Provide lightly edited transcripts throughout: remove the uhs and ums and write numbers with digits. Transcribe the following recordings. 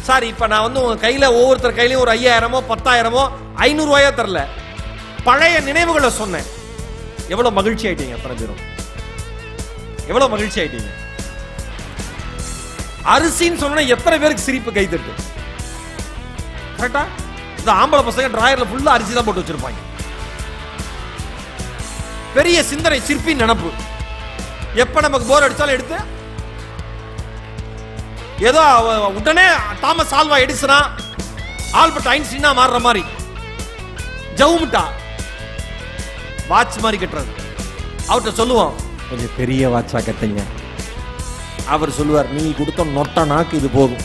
Sir இப்ப நான் வந்து உங்க கையில ஒவ்வொருத்தர் கையிலயும் ஒரு 5000மோ 10,000மோ 500 ரூபாயோ தரல, பழைய நினைவுகளை சொன்னேன். எவ்வளவு மகிழ்ச்சி ஆயிட்டீங்க அத்தனை பேரும், எவ்வளவு மகிழ்ச்சி ஆயிட்டீங்க. அரிசின்னு சொன்னா எத்தனை பேருக்கு சிரிப்பு கைத்தட்டு. கரெக்டா? இந்த ஆம்பளை பசங்க டிராயர்ல ஃபுல்லா அரிசி தான் போட்டு வச்சிருப்பாங்க. பெரிய சிந்தனை, சிற்பி நினப்பு. எப்ப நமக்கு போர் அடிச்சாலும் எடுத்து ஏதோ உடனே தாமஸ் ஆல்வா எடிசனா ஆல்பர்ட் ஐன்ஸ்டீனா மாறுற மாதிரி ஜவுமிட்டா வாட்ச் மாதிரி கட்டுறது. அவர்கிட்ட சொல்லுவோம், கொஞ்சம் பெரிய வாட்சா கட்டுங்க. அவர் சொல்லுவார், நீ கொடுத்த நொட்ட நாக்கு இது போதும்.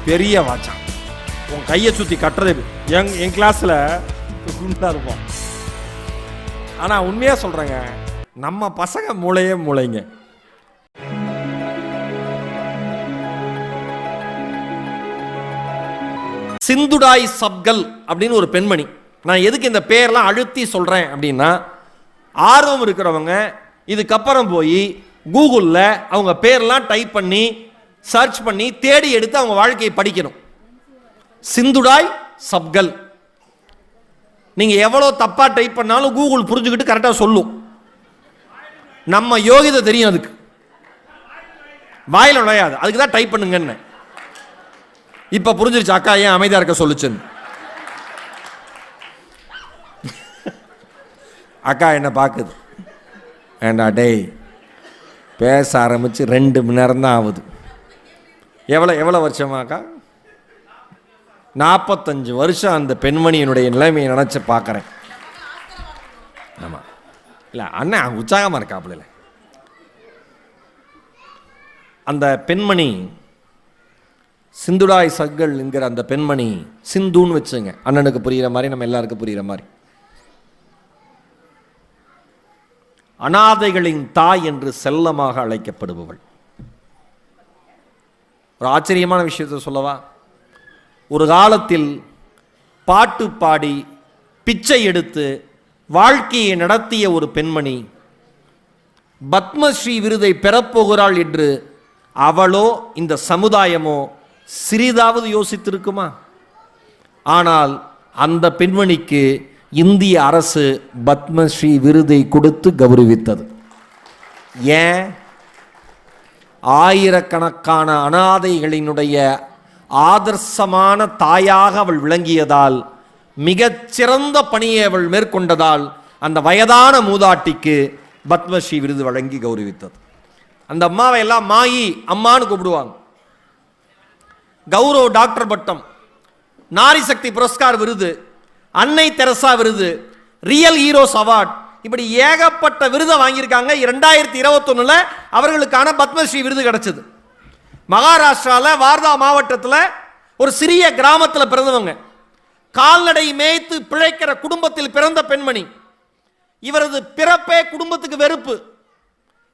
பெரிய வாட்சா உன் கையை சுத்தி கட்டுறது. என் கிளாஸ்ல குண்டா இருப்போம். ஆனா உண்மையா சொல்றேங்க, நம்ம பசங்க மூளையே மூளைங்க. சிந்துடாய் சப்கல் அப்படின்னு ஒரு பெண்மணி. நான் எதுக்கு இந்த பேர்லாம் அழுத்தி சொல்றேன் அப்படின்னா, ஆர்வம் இருக்கிறவங்க இதுக்கப்புறம் போய் கூகுளில் அவங்க பேர்லாம் டைப் பண்ணி சர்ச் பண்ணி தேடி எடுத்து அவங்க வாழ்க்கையை படிக்கணும். சிந்துடாய் சப்கல். நீங்க எவ்வளவு தப்பா டைப் பண்ணாலும் கூகுள் புரிஞ்சுக்கிட்டு கரெக்டா சொல்லும். நம்ம யோகிதை தெரியும், அதுக்கு வாயில நுழையாது. அதுக்கு தான் டைப் பண்ணுங்கன்னு. இப்ப புரிஞ்சிருச்சு அக்கா ஏன் அமைதியா இருக்க சொல்லுச்சுன்னு. அக்கா என்ன பாக்குது, ஏண்டா டேய் பேச ஆரம்பிச்சு 2 மணி நேரம் தான் ஆகுது. எவ்வளவு வருஷமா அக்கா? 45 வருஷம் அந்த பெண்மணியினுடைய நிலைமையை நினைச்சு பார்க்குறேன். ஆமா இல்லை அண்ணன் உற்சாகமாக இருக்காப்புல. அந்த பெண்மணி சிந்துடாய் சக்கள் என்கிற அந்த பெண்மணி, சிந்துன்னு வச்சுங்க, அண்ணனுக்கு புரிகிற மாதிரி நம்ம எல்லாருக்கும் புரிகிற மாதிரி, அனாதைகளின் தாய் என்று செல்லமாக அழைக்கப்படுபவள். ஒரு ஆச்சரியமான விஷயத்தை சொல்லவா? ஒரு காலத்தில் பாட்டு பாடி பிச்சை எடுத்து வாழ்க்கையை நடத்திய ஒரு பெண்மணி பத்மஸ்ரீ விருதை பெறப்போகிறாள் என்று அவளோ இந்த சமுதாயமோ சிறிதாவது யோசித்திருக்குமா? ஆனால் அந்த பெண்மணிக்கு இந்திய அரசு பத்மஸ்ரீ விருதை கொடுத்து கௌரவித்தது. ஏன்? ஆயிரக்கணக்கான அனாதைகளினுடைய ஆதர்சமான தாயாக அவள் விளங்கியதால், மிகச்சிறந்த பணியை அவள் மேற்கொண்டதால் அந்த வயதான மூதாட்டிக்கு பத்மஸ்ரீ விருது வழங்கி கௌரவித்தது. அந்த அம்மாவை எல்லாம் மாயி அம்மான்னு கூப்பிடுவாங்க. கௌரவ டாக்டர் பட்டம், நாரி சக்தி புரஸ்கார் விருது, அன்னை தெரசா விருது, ரியல் ஹீரோஸ் அவார்ட், இப்படி ஏகப்பட்ட விருதை வாங்கியிருக்காங்க. 2021 அவர்களுக்கான பத்மஸ்ரீ விருது கிடைச்சது. மகாராஷ்டிராவில் வார்தா மாவட்டத்தில் ஒரு சிறிய கிராமத்தில் பிறந்தவங்க, கால்நடை மேய்த்து பிழைக்கிற குடும்பத்தில் பிறந்த பெண்மணி. இவரது பிறப்பே குடும்பத்துக்கு வெறுப்பு.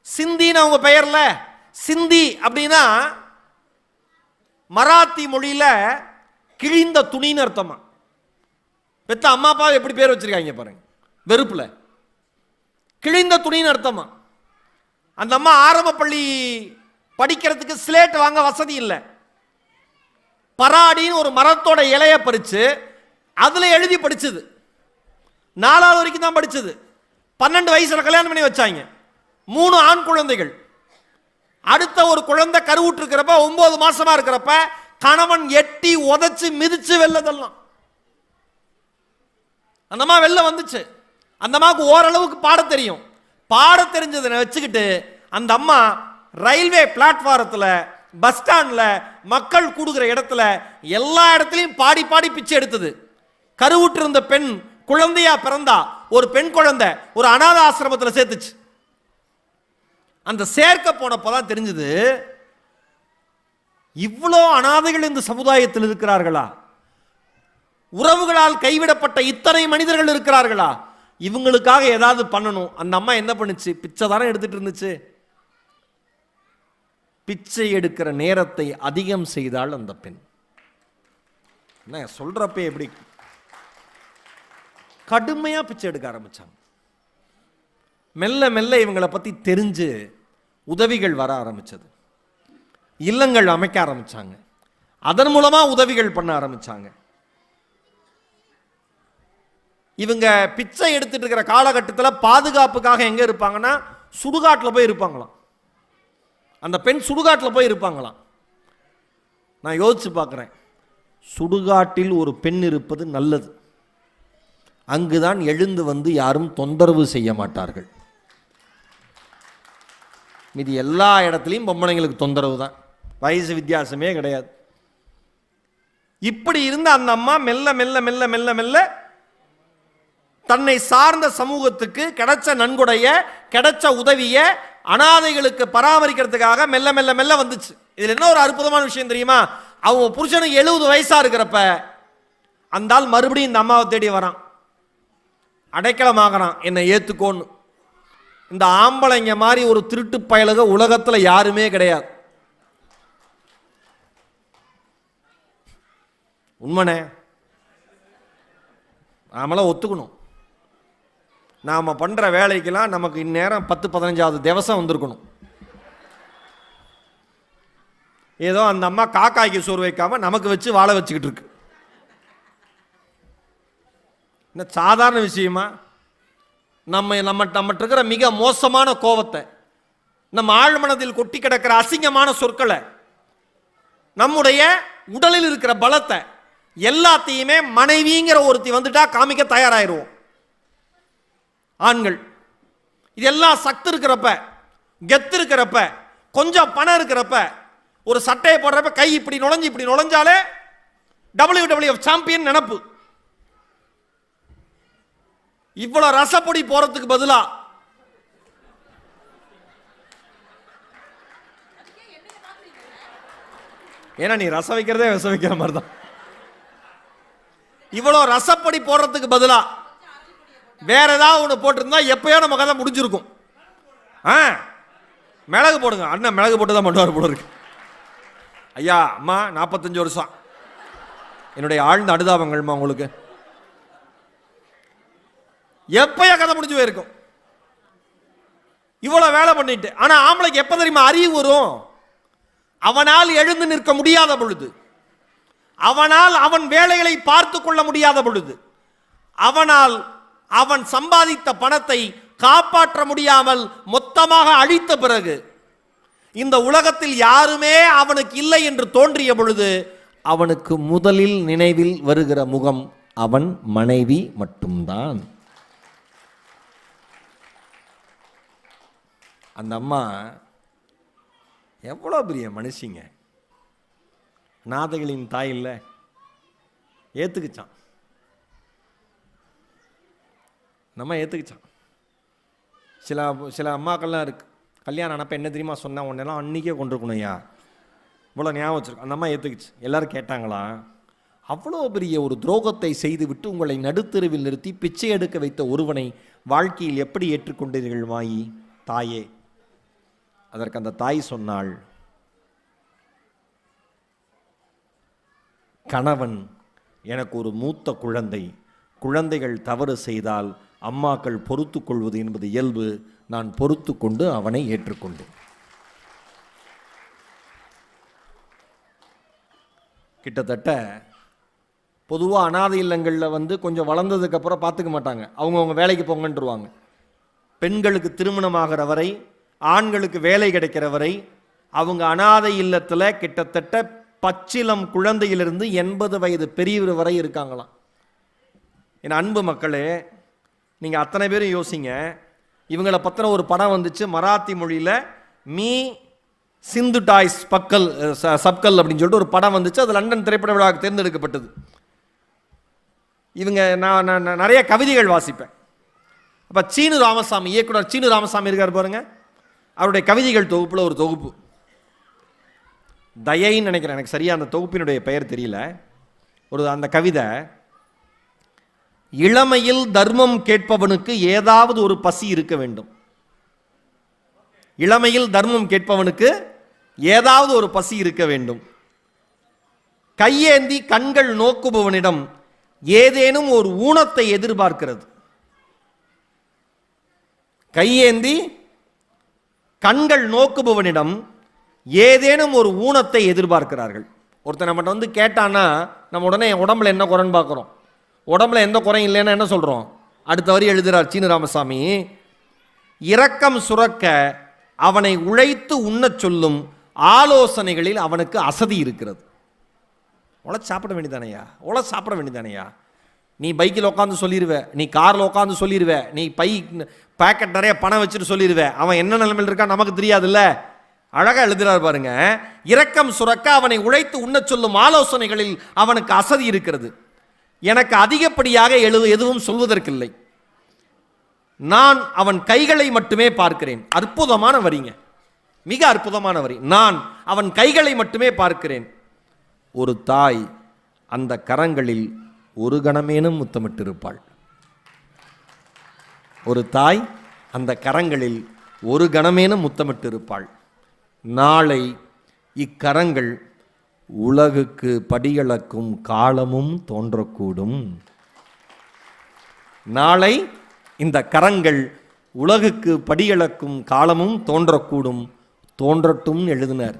சிந்தின்னு அவங்க பெயர்ல. சிந்தி அப்படின்னா மராத்தி மொழியில கிழிந்த துணின்னு அர்த்தமா. பெத்த அம்மா அப்பா எப்படி பேர் வச்சிருக்காங்க பாருங்க, வெறுப்புல. கிழிந்த துணின்னு அர்த்தமா. அந்த அம்மா ஆரம்ப பள்ளி படிக்கிறதுக்கு ஸ்லேட் வாங்க வசதி இல்லை. பராடின்னு ஒரு மரத்தோட இலைய பறிச்சு அதுல எழுதி படிச்சது. 4வது வரைக்கும் தான் படிச்சது. 12 வயசுல கல்யாணம் பண்ணி வச்சாங்க. 3 ஆண் குழந்தைகள். அடுத்த ஒரு குழந்தை கருவுற்று இருக்கிறப்ப 9 மாசமா இருக்கிறப்ப கணவன் எட்டி உதைச்சு மிதிச்சு வெள்ளதெல்லாம். அந்த அம்மா வெளில வந்துச்சு. அந்த அம்மாவுக்கு ஓரளவுக்கு பாட தெரியும். பாட தெரிஞ்சதை வச்சுக்கிட்டு அந்த அம்மா ரயில்வே பிளாட்பாரத்தில், பஸ் ஸ்டாண்ட்ல, மக்கள் கூடுகிற இடத்துல எல்லா இடத்துலையும் பாடி பாடி பிச்சை எடுத்தது. கருவுற்று இருந்த பெண் குழந்தையா பிறந்தா. ஒரு பெண் குழந்தை ஒரு அநாத ஆசிரமத்தில் சேர்த்துச்சு. அந்த சேர்க்க போனப்பதான் தெரிஞ்சது, இவ்வளோ அனாதைகள் இந்த சமுதாயத்தில் இருக்கிறார்களா? உறவுகளால் கைவிடப்பட்ட இத்தனை மனிதர்கள் இருக்கிறார்களா? இவங்களுக்காக ஏதாவது பண்ணணும். அந்த அம்மா என்ன பண்ணுச்சு? பிச்சை தானே எடுத்துட்டு இருந்துச்சு. பிச்சை எடுக்கிற நேரத்தை அதிகம் செய்தாள் அந்த பெண். என்ன சொல்றப்ப எப்படி கடுமையா பிச்சை எடுக்க ஆரம்பிச்சாங்க. மெல்ல மெல்ல இவங்களை பத்தி தெரிஞ்சு உதவிகள் வர ஆரம்பிச்சது. இல்லங்கள் அமைக்க ஆரம்பிச்சாங்க. அதன் மூலமா உதவிகள் பண்ண ஆரம்பிச்சாங்க. இவங்க பிச்சை எடுத்துட்டு இருக்கிற காலகட்டத்தில் பாதுகாப்புக்காக எங்க இருப்பாங்கன்னா சுடுகாட்டில் போய் இருப்பாங்களாம். அந்த பெண் சுடுகாட்டில் போய் இருப்பாங்களாம். நான் யோசிச்சு பார்க்குறேன், சுடுகாட்டில் ஒரு பெண் இருப்பது நல்லது. அங்குதான் எழுந்து வந்து யாரும் தொந்தரவு செய்ய மாட்டார்கள். மீதி எல்லா இடத்துலையும் பொம்பளைங்களுக்கு தொந்தரவு தான், வயசு வித்தியாசமே கிடையாது. இப்படி இருந்த அந்த அம்மா மெல்ல மெல்ல மெல்ல மெல்ல மெல்ல தன்னை சார்ந்த சமூகத்துக்கு கிடைச்ச நன்கொடைய, கிடைச்ச உதவிய அனாதைகளுக்கு பராமரிக்கிறதுக்காக மெல்ல மெல்ல மெல்ல வந்துச்சு. இதுல என்ன ஒரு அற்புதமான விஷயம் தெரியுமா? அவங்க புருஷனுக்கு 70 வயசா இருக்கிறப்ப அந்த ஆள் மறுபடியும் இந்த அம்மாவை தேடி வரான், அடைக்கலமாகறான், என்னை ஏத்துக்கோன்னு. இந்த ஆம்பளைங்க மாதிரி ஒரு திருட்டு பயலுக உலகத்துல யாருமே கிடையாது. உண்மனே, நாமெல்லாம் ஒத்துக்கணும். நாம பண்ற வேலைக்கெல்லாம் நமக்கு இந்நேரம் 10-15வது திவசம் வந்திருக்கணும். ஏதோ அந்த அம்மா காக்காய்க்கு சோறு வைக்காம நமக்கு வச்சு வாழ வச்சுக்கிட்டு இருக்கு. என்ன சாதாரண விஷயமா? நம்ம இருக்கிற மிக மோசமான கோபத்தை, நம்ம ஆழ்மனதில் கொட்டி கிடக்கிற அசிங்கமான சொற்களை, நம்முடைய உடலில் இருக்கிற பலத்தை எல்லாத்தையுமே மனைவிங்கிற ஒருத்தி வந்துட்டா காமிக்க தயாராயிருவோம் ஆண்கள். இதெல்லாம் சக்தி இருக்கிறப்ப, கெத்து இருக்கிறப்ப, கொஞ்சம் பணம் இருக்கிறப்ப, ஒரு சட்டையை போடுறப்ப கை இப்படி நுழைஞ்சாலே WWF சாம்பியன் நினப்பு. இவ்வளவு ரசப்பொடி போறதுக்கு பதிலா ஏன்னா நீ ரசம் வைக்கிறதே விஷம் வைக்கிற மாதிரி தான். இவ்வளவு ரசப்பொடி போடுறதுக்கு பதிலா வேற ஏதாவது ஒன்று போட்டிருந்தா எப்பயோ நம்ம கதை முடிஞ்சிருக்கும். மிளகு போடுங்க, அண்ணன் மிளகு போட்டு தான் பண்ணுவார் போல இருக்கு. ஐயா அம்மா 45 வருஷம், என்னுடைய ஆழ்ந்த அனுதாபங்கள்மா உங்களுக்கு. எப்பயா கதை முடிஞ்சு போயிருக்கும் இவ்வளவு வேலை பண்ணிட்டு. ஆனா ஆம்பளைக்கு எப்ப தெரியுமா அறிவு வரும்? அவனால் எழுந்து நிற்க முடியாத பொழுது, அவனால் அவன் வேலைகளை பார்த்து கொள்ள முடியாத பொழுது, அவனால் அவன் சம்பாதித்த பணத்தை காப்பாற்ற முடியாமல் மொத்தமாக அழித்த பிறகு, இந்த உலகத்தில் யாருமே அவனுக்கு இல்லை என்று தோன்றிய பொழுது, அவனுக்கு முதலில் நினைவில் வருகிற முகம் அவன் மனைவி மட்டும்தான். அந்த அம்மா எவ்வளோ பெரிய மனுஷிங்க, நாதைகளின் தாய் இல்லை, ஏற்றுக்குச்சான். நம்ம ஏற்றுக்குச்சான். சில அம்மாக்கள்லாம் இருக்கு, கல்யாணம் ஆனப்போ என்ன தெரியுமா சொன்னா, உன்னெல்லாம் அன்றைக்கே கொண்டிருக்கணும் ஐயா, இவ்வளோ ஞாபகம் வச்சிருக்கோம். அந்த அம்மா ஏற்றுக்குச்சு. எல்லாரும் கேட்டாங்களா, அவ்வளோ பெரிய ஒரு துரோகத்தை செய்துவிட்டு உங்களை நடுத்தெருவில் நிறுத்தி பிச்சை எடுக்க வைத்த ஒருவனை வாழ்க்கையில் எப்படி ஏற்றுக்கொண்டீர்கள் மாயி தாயே? அதற்கு அந்த தாய் சொன்னாள், கணவன் எனக்கு ஒரு மூத்த குழந்தை, குழந்தைகள் தவறு செய்தால் அம்மாக்கள் பொறுத்து கொள்வது என்பது இயல்பு, நான் பொறுத்து கொண்டு அவனை ஏற்றுக்கொண்டேன். கிட்டத்தட்ட பொதுவாக அனாதை இல்லங்களில் கொஞ்சம் வளர்ந்ததுக்கு அப்புறம் பார்த்துக்க மாட்டாங்க, அவங்கவுங்க வேலைக்கு போங்கன்றுவாங்க. பெண்களுக்கு திருமணமாகிற வரை, ஆண்களுக்கு வேலை கிடைக்கிற வரை அவங்க அனாதை இல்லத்தில் கிட்டத்தட்ட பச்சிலம் குழந்தையிலிருந்து 80 வயது பெரியவர் வரை இருக்காங்களாம். என் அன்பு மக்களே, நீங்கள் அத்தனை பேரும் யோசிங்க. இவங்களை பற்றின ஒரு படம் வந்துச்சு மராத்தி மொழியில், மீ சிந்து டாய்ஸ் சப்கல் அப்படின்னு சொல்லிட்டு ஒரு படம் வந்துச்சு. அது லண்டன் திரைப்பட விழாவுக்கு தேர்ந்தெடுக்கப்பட்டது. இவங்க நான் நிறைய கவிதைகள் வாசிப்பேன். அப்போ சீனு ராமசாமி, இயக்குனர் சீனு ராமசாமி இருக்கார் பாருங்க, அவருடைய கவிதைகள் தொகுப்பில் ஒரு தொகுப்பு, தயைன்னு நினைக்கிறேன், எனக்கு சரியா அந்த தொகுப்பினுடைய பெயர் தெரியல. அந்த கவிதை, இளமையில் தர்மம் கேட்பவனுக்கு ஏதாவது ஒரு பசி இருக்க வேண்டும். இளமையில் தர்மம் கேட்பவனுக்கு ஏதாவது ஒரு பசி இருக்க வேண்டும். கையேந்தி கண்கள் நோக்குபவனிடம் ஏதேனும் ஒரு ஊனத்தை எதிர்பார்க்கிறது. கையேந்தி கண்கள் நோக்குபவனிடம் ஏதேனும் ஒரு ஊனத்தை எதிர்பார்க்கிறார்கள். ஒருத்தர் நம்மகிட்ட வந்து கேட்டான்னா நம்ம உடனே உடம்புல என்ன குறைன்னு பார்க்குறோம். உடம்புல எந்த குறையும் இல்லைன்னா என்ன சொல்கிறோம்? அடுத்த வரி எழுதுகிறார் சீனு ராமசாமி, இரக்கம் சுரக்க அவனை உழைத்து உண்ணச் சொல்லும் ஆலோசனைகளில் அவனுக்கு அசதி இருக்கிறது. சாப்பிட வேண்டியதானையா, நீ பைக்கில் உட்காந்து சொல்லிடுவ, நீ காரில் உட்காந்து சொல்லிடுவ, நீ பேக்கெட் நிறைய பணம் வச்சுட்டு சொல்லிடுவ, அவன் என்ன நிலைமையில் இருக்கான் நமக்கு தெரியாதுல்ல. அழகா எழுதுறாரு பாருங்க, இரக்கம் சுரக்க அவனை உழைத்து உண்ணச் சொல்லும் ஆலோசனைகளில் அவனுக்கு அசதி இருக்கிறது. எனக்கு அதிகப்படியாக எதுவும் சொல்வதற்கில்லை, நான் அவன் கைகளை மட்டுமே பார்க்கிறேன். அற்புதமான வரிங்க, மிக அற்புதமான வரி. நான் அவன் கைகளை மட்டுமே பார்க்கிறேன். ஒரு தாய் அந்த கரங்களில் ஒரு கணமேனும் முத்தமிட்டிருப்பாள். ஒரு தாய் அந்த கரங்களில் ஒரு கணமேனும் முத்தமிட்டிருப்பாள். நாளை இக்கரங்கள் உலகுக்கு படியளக்கும் காலமும் தோன்றக்கூடும். நாளை இந்த கரங்கள் உலகுக்கு படியளக்கும் காலமும் தோன்றக்கூடும். தோன்றட்டும் எழுதினார்.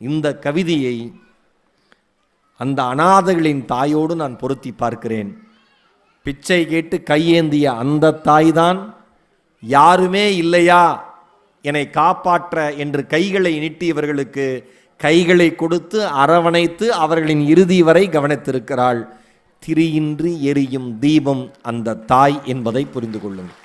இந்த கவிதையை அந்த அனாதைகளின் தாயோடு நான் பொருத்தி பார்க்கிறேன். பிச்சை கேட்டு கையேந்திய அந்த தாய்தான் யாருமே இல்லையா என்னை காப்பாற்ற என்று கைகளை நீட்டியவர்களுக்கு கைகளை கொடுத்து அரவணைத்து அவர்களின் இறுதி வரை கவனித்திருக்கிறாள். திரியின்றி எரியும் தீபம் அந்த தாய் என்பதை புரிந்து கொள்ளுங்கள்.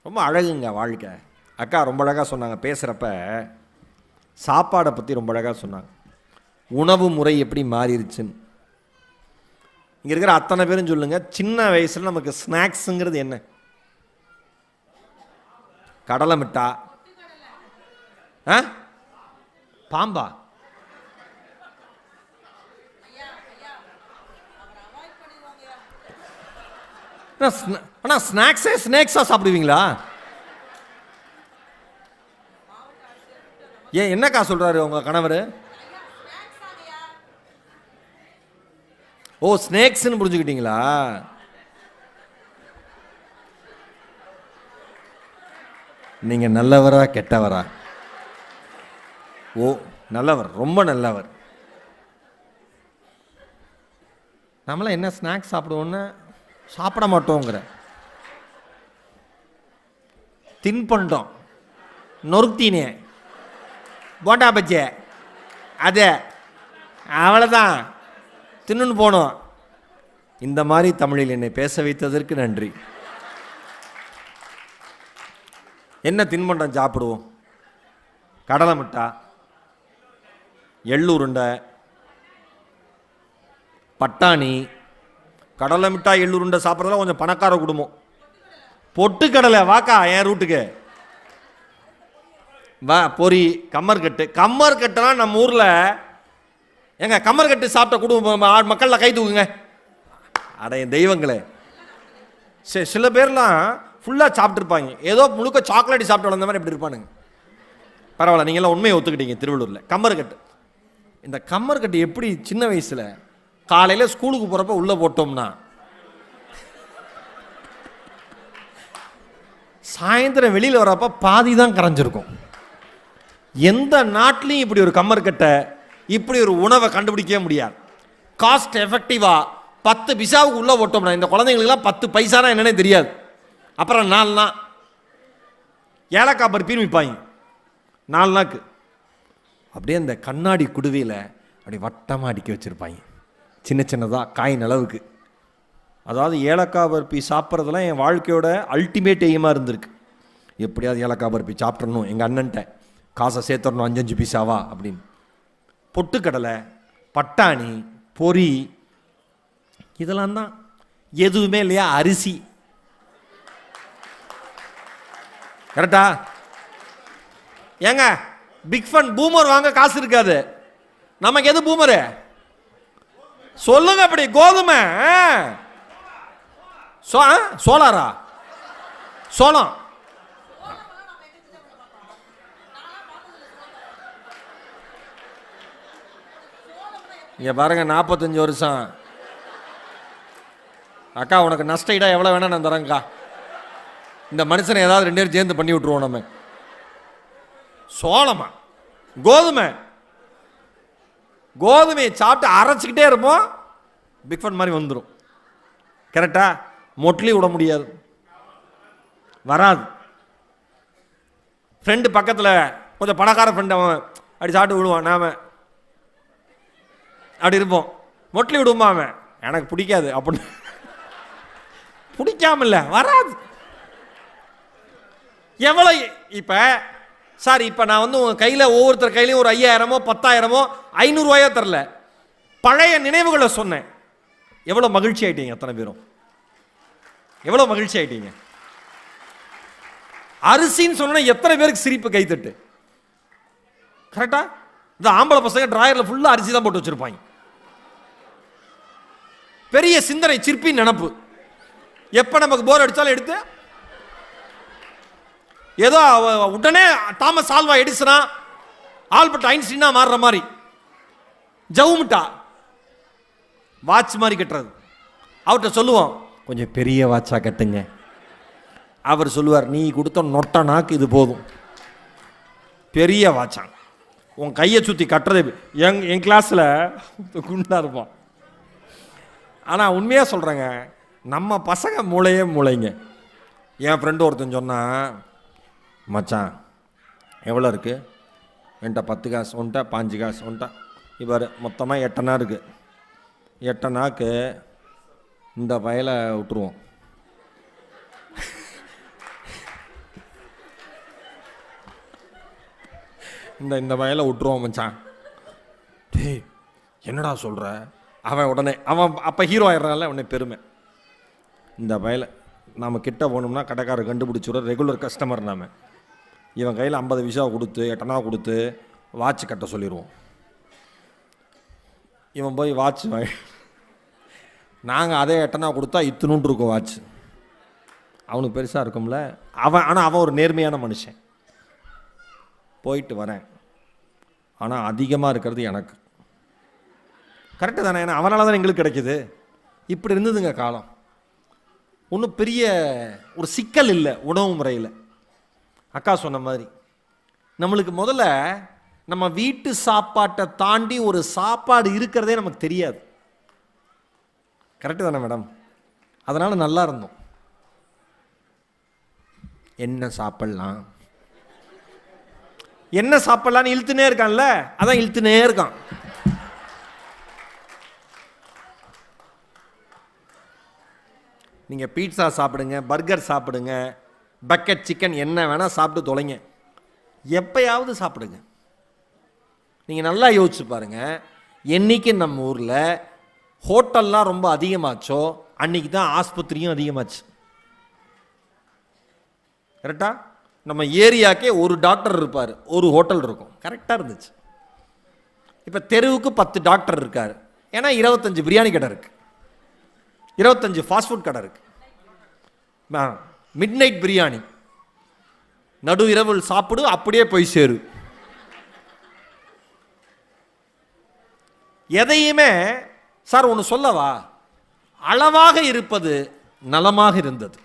ரொம்ப அழகுங்க வாழ்க்கை. அக்கா ரொம்ப அழகாக சொன்னாங்க பேசுகிறப்ப, சாப்பாடை பற்றி ரொம்ப அழகாக சொன்னாங்க. உணவு முறை எப்படி மாறிடுச்சுன்னு. இங்கே இருக்கிற அத்தனை பேரும் சொல்லுங்க, சின்ன வயசில் நமக்கு ஸ்நாக்ஸுங்கிறது என்ன? கடலை மிட்டா, பாம்பா, அண்ணா ஸ்நாக்ஸா சாப்பிடுவீங்களா? ஏன் என்னக்கா சொல்றாரு உங்க கணவர்? ஓ ஸ்நாக்ஸ்னு புரிஞ்சுக்கிட்டீங்களா? நீங்க நல்லவரா கெட்டவரா? ஓ நல்லவர், ரொம்ப நல்லவர். நம்மளாம் என்ன ஸ்நாக்ஸ் சாப்பிடுவோன்னு சாப்பிட மாட்டோங்கிற தின்பண்டம், நொறுத்தீனே, போண்டா பஜ்ஜி, அது அவ்வளோதான் தின்னு போனோம். இந்த மாதிரி தமிழில் என்னை பேச வைத்ததற்கு நன்றி. என்ன தின்பண்டம் சாப்பிடுவோம்? கடலை மிட்டா, எள்ளு உருண்டை, பட்டாணி. கடலை மிட்டா எள்ளு உருண்டை சாப்பிட்றதுல கொஞ்சம் பணக்கார குடும்பம். பொட்டுக்கடலை வாக்கா என் ரூட்டுக்கு வா. பொரி, கம்மர்கட்டு. கம்மர்கட்டுலாம் நம்ம ஊரில் எங்க கம்மர்கட்டு சாப்பிட்ட குடும்பம் மக்களில் கை தூக்குங்க. அடைய தெய்வங்களே. சில பேர்லாம் ஃபுல்லாக சாப்பிட்ருப்பாங்க, ஏதோ முழுக்க சாக்லேட் சாப்பிட்டு வளர்ந்த மாதிரி எப்படி இருப்பானுங்க. பரவாயில்ல, நீங்களாம் உண்மையை ஒத்துக்கிட்டீங்க. திருவள்ளூரில் கம்மர்கட்டு. இந்த கம்மர்கட்டு எப்படி சின்ன வயசில் காலையில் ஸ்கூலுக்கு போகிறப்ப உள்ளே போட்டோம்னா சாயந்தரம் வெளியில் வரப்போ பாதி தான் கரைஞ்சிருக்கும். எந்த நாட்டிலையும் இப்படி ஒரு கம்மர்கட்டை, இப்படி ஒரு உணவை கண்டுபிடிக்கவே முடியாது. காஸ்ட் எஃபெக்டிவாக 10 பைசாவுக்கு உள்ளே போட்டோம்னா இந்த குழந்தைங்களுக்குலாம் 10 பைசானா என்னன்னே தெரியாது. அப்புறம் 4 நாள் ஏலக்காய் பருப்பின்னு விற்பாங்க. 4 நாளுக்கு அப்படியே அந்த கண்ணாடி குடுவையில் அப்படி வட்டமாக அடிக்க வச்சுருப்பாங்க, சின்ன சின்னதாக காயின் அளவுக்கு. அதாவது ஏலக்காய் பருப்பி சாப்பிட்றதுலாம் என் வாழ்க்கையோட அல்டிமேட் எய்மாக இருந்திருக்கு. எப்படியாவது ஏலக்காய் பருப்பி சாப்பிட்றணும், எங்கள் அண்ணன்ட்ட காசை சேர்த்துடணும் 5 பைசாவா அப்படின்னு. பொட்டுக்கடலை, பட்டாணி, பொரி, இதெல்லாம் தான். எதுவுமே இல்லையா? அரிசி. கரெக்டா? ஏங்க பிக் ஃபன் பூமர் வாங்க காசு இருக்காது, நமக்கு எது பூமரு சொல்லுங்க. அப்படி கோதுமை, சோளாரா, சோளம். இங்க பாருங்க, 45 வருஷம் அக்கா, உனக்கு நஷ்ட ஈடா எவ்வளோ வேணா நான் தரேங்க்கா. இந்த மனுஷனை ஏதாவது 2 பேரும் சேர்ந்து பண்ணி விட்டுருவோம் நம்ம. சோளமா கோதுமையை சாப்பிட்டு அரைச்சிக்கிட்டே இருப்போம், பிக் ஃபன் மாதிரி வந்துடும். கரெக்டா? மொட்லி விட முடியாது, வராது. ஃப்ரெண்டு பக்கத்தில் கொஞ்சம் பணக்கார ஃப்ரெண்டு, அவன் அப்படி சாப்பிட்டு விடுவான், நாம அப்படி இருப்போம். மொட்லி விடுமா அவன், எனக்கு பிடிக்காது அப்படின்னு. பிடிக்காம இல்லை, வராது. எவ்வளோ இப்போ சார், இப்போ நான் வந்து உங்கள் கையில் ஒவ்வொருத்தர் கையிலையும் ஒரு 5000மோ 10,000மோ 500 தரல, பழைய நினைவுகளை சொன்னேன். எவ்வளோ மகிழ்ச்சி ஆயிட்டீங்க அத்தனை பேரும், எவ்வளோ மகிழ்ச்சி ஆயிட்டீங்க. அரிசின்னு சொன்ன எத்தனை பேருக்கு சிரிப்பு கைத்தட்டு. கரெக்டா? இந்த ஆம்பளை பசங்க டிராயர்ல ஃபுல்லா அரிசி தான் போட்டு வச்சிருப்பாங்க. பெரிய சிந்தனை, சிற்பி நினப்பு. எப்ப நமக்கு போர் அடிச்சாலும் எடுத்து ஏதோ உடனே தாமஸ் ஆல்வா எடிசனா ஆல்பர்ட் ஐன்ஸ்டீனா மாறுற மாதிரி ஜவுமிட்டா வாட்ச் மாதிரி கட்டுறது. அவர்கிட்ட சொல்லுவோம், கொஞ்சம் பெரிய வாட்சா கட்டுங்க. அவர் சொல்லுவார், நீ கொடுத்த நொட்ட நாக்கு இது போதும். பெரிய வாட்சான், உன் கையை சுற்றி கட்டுறது. என் கிளாஸில் குண்டா இருப்பான். ஆனால் உண்மையாக சொல்கிறேங்க, நம்ம பசங்க மூளைங்க. என் ஃப்ரெண்டு ஒருத்தன் சொன்னான், மச்சான் எவ்வளோ இருக்குது? என்கிட்ட 10 காசு, உன்ட்ட 5 காசு, உன்ட்ட இவர் மொத்தமாக 8 அணா இருக்குது. 8 அணாக்கு இந்த வயலை விட்டுருவோம். இந்த வயலை விட்டுருவோம் மச்சான். டேய் என்னடா சொல்கிற? அவன் அப்போ ஹீரோ ஆயிடுறான்ல, உடனே பெருமை. இந்த வயலை நாம் கிட்ட போகணும்னா கடைக்காரர் கண்டுபிடிச்சிடுற ரெகுலர் கஸ்டமர். நாம் இவன் கையில் 50 பைசா கொடுத்து 8 அணா கொடுத்து வாட்ச் கட்ட சொல்லிடுவோம். இவன் போய் வாட்ச் நாங்கள் அதே 8 அணா கொடுத்தா இத்தினூண்டு இருக்கும் வாட்ச். அவனுக்கு பெருசாக இருக்கும்ல. ஆனால் அவன் ஒரு நேர்மையான மனுஷன். போயிட்டு வரேன், ஆனால் அதிகமாக இருக்கிறது எனக்கு. கரெக்டு தானே? ஏன்னா அவனால தான் எங்களுக்கு கிடைக்கிது. இப்படி இருந்ததுங்க காலம். ஒன்றும் பெரிய ஒரு சிக்கல் இல்லை உணவு முறையில். அக்கா சொன்ன மாதிரி நம்மளுக்கு முதல்ல நம்ம வீட்டு சாப்பாட்டை தாண்டி ஒரு சாப்பாடு இருக்கிறதே நமக்கு தெரியாது. கரெக்டு தானே மேடம்? அதனால் நல்லா இருந்தோம். என்ன சாப்பிட்லாம் என்ன சாப்பிட்லான்னு இழுத்துனே இருக்கான்ல, அதான் இழுத்துனே இருக்கான். நீங்கள் பீட்சா சாப்பிடுங்க, பர்கர் சாப்பிடுங்க, பக்கெட் சிக்கன், என்ன வேணால் சாப்பிட்டு தொலைங்க. எப்பயாவது சாப்பிடுங்க. நீங்கள் நல்லா யோசிச்சு பாருங்கள், என்னைக்கு நம்ம ஊரில் ஹோட்டல்லாம் ரொம்ப அதிகமாச்சோ அன்றைக்கி தான் ஆஸ்பத்திரியும் அதிகமாச்சு. கரெக்டா? நம்ம ஏரியாக்கே ஒரு டாக்டர் இருப்பார், ஒரு ஹோட்டல் இருக்கும். கரெக்டாக இருந்துச்சு. இப்போ தெருவுக்கு 10 டாக்டர் இருக்கார். ஏன்னா 25 பிரியாணி கடை இருக்குது, 25 ஃபாஸ்ட் ஃபுட் கடை இருக்குது. மிட் நைட் பிரியாணி, நடு இரவு சாப்பிடு, அப்படியே போய் சேரு. எதையுமே சார் ஒன்று சொல்லவா, அளவாக இருப்பது நலமாக இருந்தது.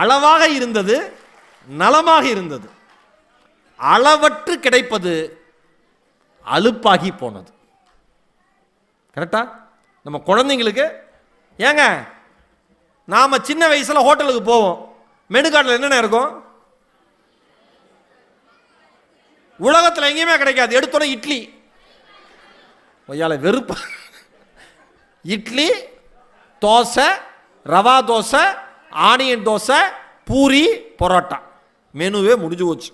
அளவாக இருந்தது நலமாக இருந்தது. அளவற்று கிடைப்பது அலுப்பாகி போனது. கரெக்டா? நம்ம குழந்தைங்களுக்கு ஏங்க, நாம சின்ன வயசுல ஹோட்டலுக்கு போவோம், மெனு கார்டில் என்னென்ன இருக்கும்? உலகத்தில் எங்கேயுமே கிடைக்காது. எடுத்தோட இட்லி, வெறுப்பா. இட்லி, தோசை, ரவா தோசை, ஆனியன் தோசை, பூரி, பரோட்டா, மெனுவே முடிஞ்சு போச்சு.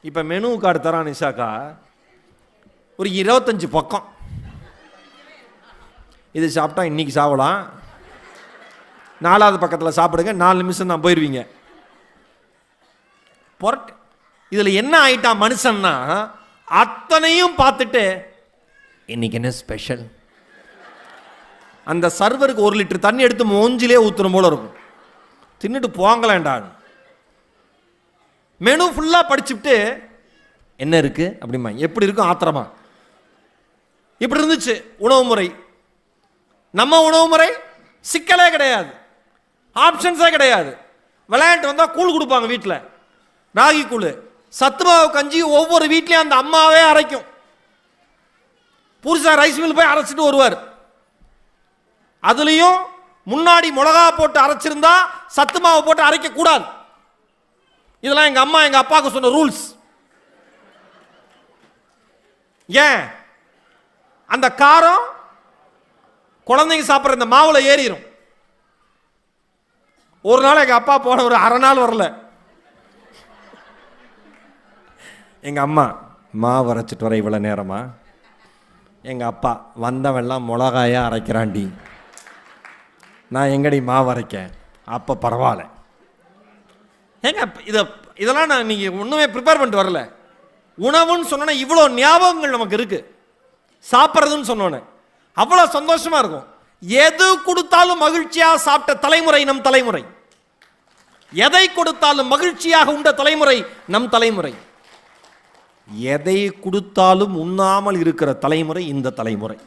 இப்போ மெனு கார்டு தரான் நிஷாக்கா, ஒரு 25 பக்கம். இது சாப்பிட்டா இன்னைக்கு சாப்பிடலாம், 4வது பக்கத்தில் சாப்பிடுங்க, 4 நிமிஷம் தான் போயிடுவீங்க. பொரட்டு. இதில் என்ன ஆயிட்டான் மனுஷன்னா, அத்தனையும் பார்த்துட்டு இன்னைக்கு என்ன ஸ்பெஷல், அந்த சர்வருக்கு 1 லிட்டர் தண்ணி எடுத்து மூஞ்சிலே ஊத்துற போல இருக்கும். தின்னுட்டு போங்களாண்டா. மெனு ஃபுல்லாக படிச்சுட்டு என்ன இருக்கு அப்படிமா, எப்படி இருக்கும் ஆத்திரமா. இப்படி இருந்துச்சு உணவு முறை. நம்ம உணவு முறை சிக்கலே கிடையாது, ஆப்ஷன்ஸே கிடையாது. விளையாட்டு வந்தால் கூழ் கொடுப்பாங்க வீட்டில், ராகி கூழ், சத்துமாவு கஞ்சி ஒவ்வொரு வீட்லயும் அந்த அம்மாவே அரைக்கும். புருஷா ரைஸ் மில் போய் அரைச்சிட்டு வருவார். அதுலயும் முன்னாடி மிளகா போட்டு அரைச்சிருந்தா சத்து மாவு போட்டு அரைக்க கூடாது. இதெல்லாம் எங்க அம்மா எங்க அப்பாவுக்கு சொன்ன ரூல்ஸ். ஏன்? அந்த காரம் குழந்தைங்க சாப்பிட்ற இந்த மாவுல ஏறிடும். ஒரு நாள் எங்க அப்பா போன ஒரு அரை நாள் வரல. எங்க அம்மா மாவு அரைச்சிட்டு வர இவ்வளவு நேரமா? எங்க அப்பா வந்தவெல்லாம் மிளகாயா அரைக்கிறாண்டி, நான் எங்கடி மாவு அரைக்கேன். அப்போ பரவாயில்ல. ஏங்க இதெல்லாம் நான் நீங்க ஒண்ணுமே ப்ரிப்பேர் பண்ணிட்டு வரல. உணவுன்னு சொன்னா இவ்வளோ ஞாபகங்கள் நமக்கு இருக்கு. சாப்பிட்றதுன்னு சொன்னோன்னே அவ்வளோ சந்தோஷமா இருக்கும். எது கொடுத்தாலும் மகிழ்ச்சியா சாப்பிட்ட தலைமுறை நம் தலைமுறை. எதை கொடுத்தாலும் மகிழ்ச்சியாக உண்ட தலைமுறை நம் தலைமுறை. எதை கொடுத்தாலும் உண்ணாமல் இருக்கிற தலைமுறை இந்த தலைமுறை.